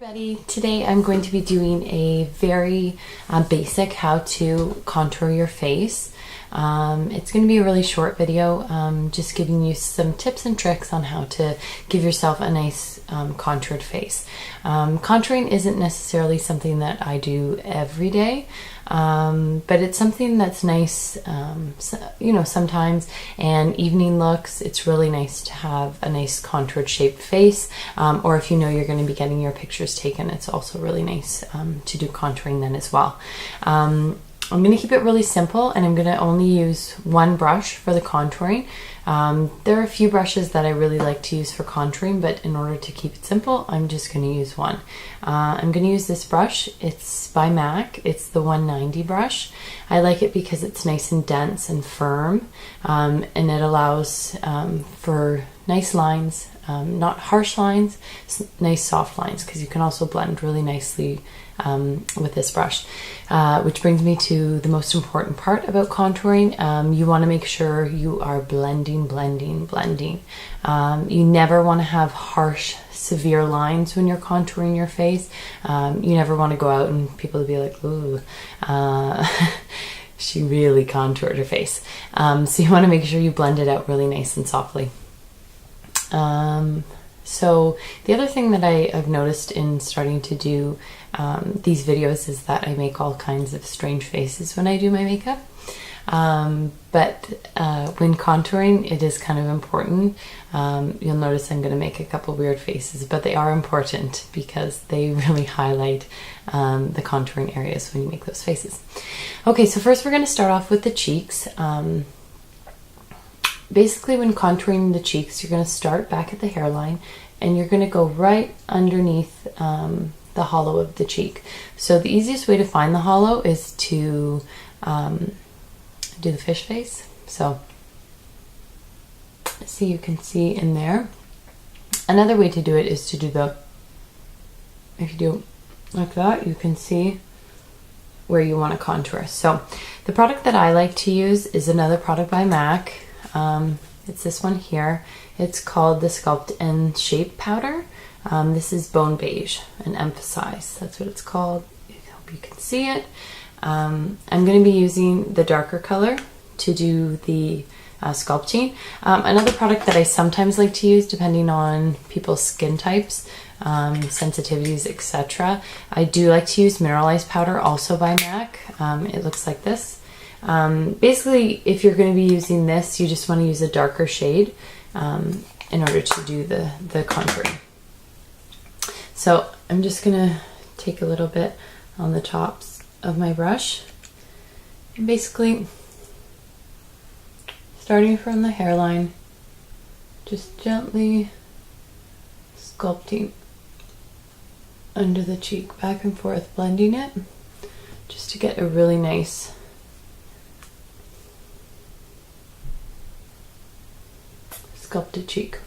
Everybody, today I'm going to be doing a very basic how to contour your face. It's going to be a really short video, just giving you some tips and tricks on how to give yourself a nice contoured face. Contouring isn't necessarily something that I do every day, but it's something that's nice, sometimes, and evening looks, it's really nice to have a nice contoured shaped face, or if you know you're going to be getting your pictures taken, it's also really nice to do contouring then as well. I'm going to keep it really simple, and I'm going to only use one brush for the contouring. There are a few brushes that I really like to use for contouring, but in order to keep it simple, I'm just going to use one. I'm going to use this brush. It's by MAC. It's the 190 brush. I like it because it's nice and dense and firm, and it allows for nice lines, not harsh lines, nice soft lines, because you can also blend really nicely with this brush, which brings me to the most important part about contouring. You want to make sure you are blending. You never want to have harsh, severe lines when you're contouring your face. You never want to go out and people will be like, ooh, she really contoured her face. So you want to make sure you blend it out really nice and softly. So the other thing that I've noticed in starting to do these videos is that I make all kinds of strange faces when I do my makeup. But when contouring, it is kind of important. You'll notice I'm going to make a couple weird faces, but they are important because they really highlight the contouring areas when you make those faces. Okay, so first we're going to start off with the cheeks. Basically, when contouring the cheeks, you're going to start back at the hairline and you're going to go right underneath the hollow of the cheek. So the easiest way to find the hollow is to do the fish face. So see, you can see in there. Another way to do it is to do if you do like that, you can see where you want to contour. So the product that I like to use is another product by MAC. It's this one here. It's called the Sculpt and Shape Powder. This is Bone Beige and Emphasize. That's what it's called. I hope you can see it. I'm going to be using the darker color to do the sculpting. Another product that I sometimes like to use, depending on people's skin types, sensitivities, etc. I do like to use mineralized powder, also by MAC. It looks like this. Basically, if you're going to be using this, you just want to use a darker shade in order to do the contouring. So I'm just going to take a little bit on the tops of my brush and basically starting from the hairline, just gently sculpting under the cheek, back and forth, blending it just to get a really nice sculpted cheek.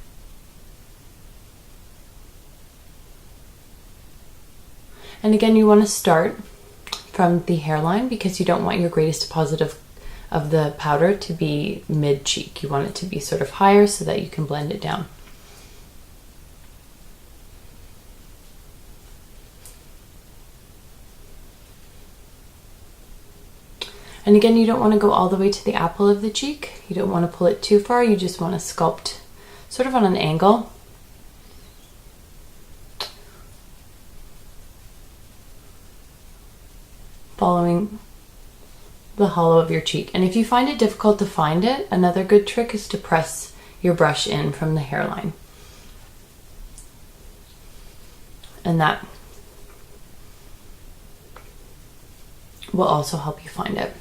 And again, you want to start from the hairline because you don't want your greatest deposit of the powder to be mid cheek. You want it to be sort of higher so that you can blend it down. And again, you don't want to go all the way to the apple of the cheek. You don't want to pull it too far. You just want to sculpt sort of on an angle. Following the hollow of your cheek. And if you find it difficult to find it, another good trick is to press your brush in from the hairline. And that will also help you find it.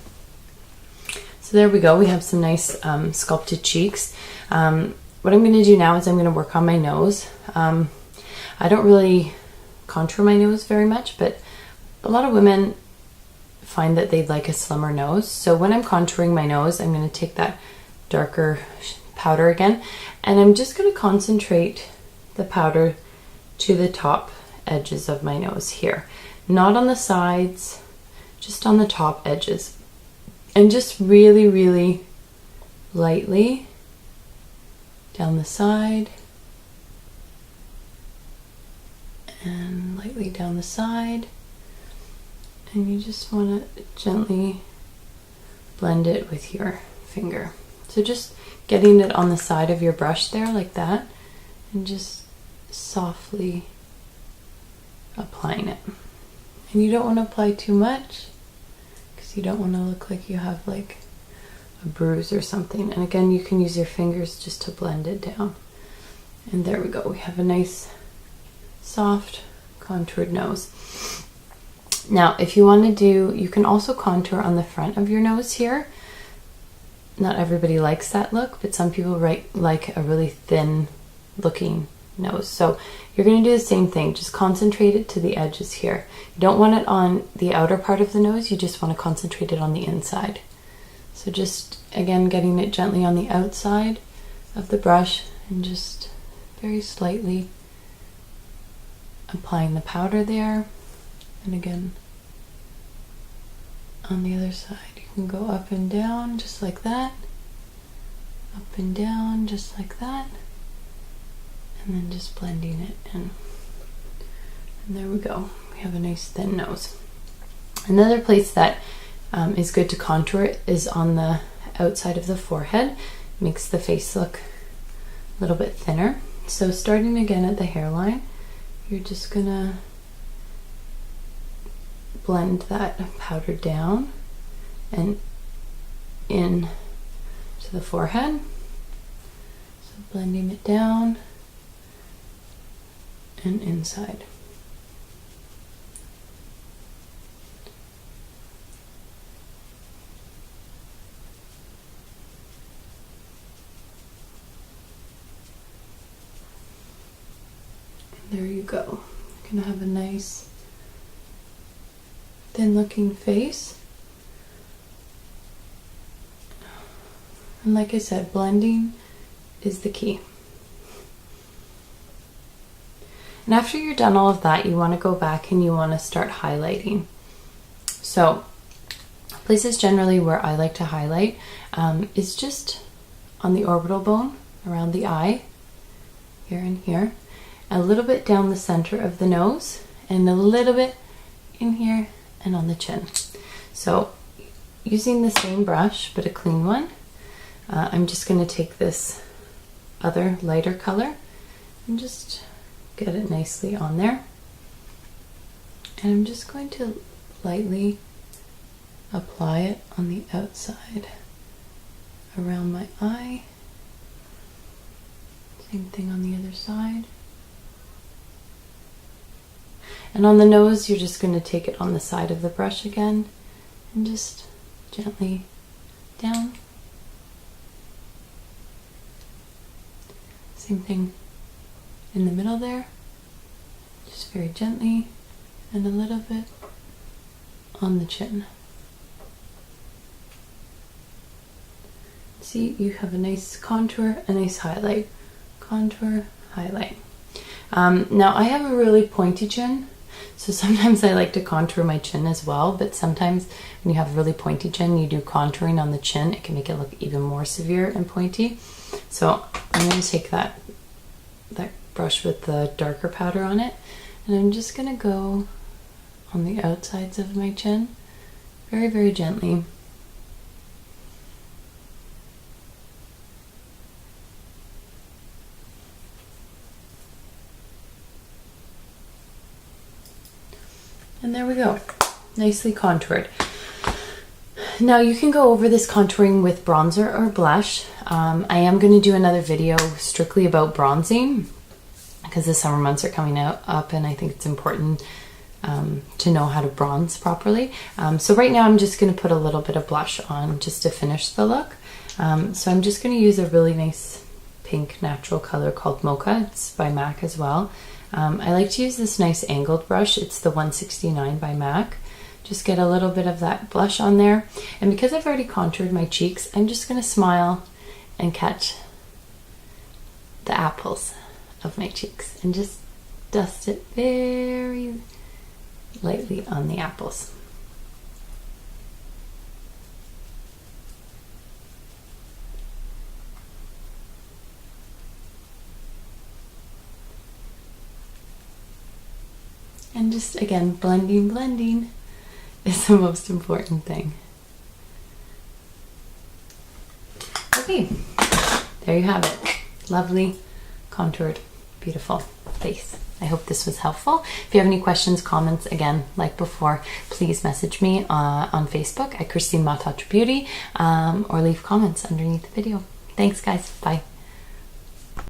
So there we go. We have some nice sculpted cheeks. What I'm going to do now is I'm going to work on my nose. I don't really contour my nose very much, but a lot of women find that they'd like a slimmer nose. So when I'm contouring my nose, I'm going to take that darker powder again, and I'm just going to concentrate the powder to the top edges of my nose here. Not on the sides, just on the top edges. And just really, really lightly down the side and lightly down the side. And you just want to gently blend it with your finger. So just getting it on the side of your brush there like that, and just softly applying it. And you don't want to apply too much because you don't want to look like you have like a bruise or something. And again, you can use your fingers just to blend it down. And there we go. We have a nice soft contoured nose. Now, if you want to do, you can also contour on the front of your nose here. Not everybody likes that look, but some people like a really thin looking nose. So you're going to do the same thing. Just concentrate it to the edges here. You don't want it on the outer part of the nose. You just want to concentrate it on the inside. So just, again, getting it gently on the outside of the brush and just very slightly applying the powder there. And again, on the other side, you can go up and down just like that. Up and down just like that. And then just blending it in. And there we go. We have a nice thin nose. Another place that is good to contour is on the outside of the forehead. Makes the face look a little bit thinner. So starting again at the hairline, you're just gonna blend that powder down and in to the forehead. So blending it down and inside. And there you go. You're gonna have a nice thin looking face. And like I said, blending is the key. And after you're done all of that, you want to go back and you want to start highlighting. So places generally where I like to highlight is just on the orbital bone, around the eye, here and here, a little bit down the center of the nose, and a little bit in here and on the chin. So using the same brush, but a clean one, I'm just going to take this other lighter color and just get it nicely on there. And I'm just going to lightly apply it on the outside around my eye. Same thing on the other side. And on the nose, you're just going to take it on the side of the brush again and just gently down. Same thing in the middle there, just very gently, and a little bit on the chin. See, you have a nice contour, a nice highlight. Contour, highlight. Now I have a really pointy chin, so sometimes I like to contour my chin as well, but sometimes when you have a really pointy chin, you do contouring on the chin, it can make it look even more severe and pointy. So I'm going to take that brush with the darker powder on it, and I'm just going to go on the outsides of my chin very, very gently. And there we go, nicely contoured. Now you can go over this contouring with bronzer or blush. I am going to do another video strictly about bronzing because the summer months are coming up, and I think it's important to know how to bronze properly. So right now I'm just going to put a little bit of blush on just to finish the look. So I'm just going to use a really nice pink natural color called Mocha. It's by MAC as well. I like to use this nice angled brush. It's the 169 by MAC. Just get a little bit of that blush on there. And because I've already contoured my cheeks, I'm just going to smile and catch the apples of my cheeks and just dust it very lightly on the apples. And just, again, blending is the most important thing. Okay, there you have it. Lovely, contoured, beautiful face. I hope this was helpful. If you have any questions, comments, again, like before, please message me on Facebook at Christine Matatra Beauty, or leave comments underneath the video. Thanks, guys. Bye.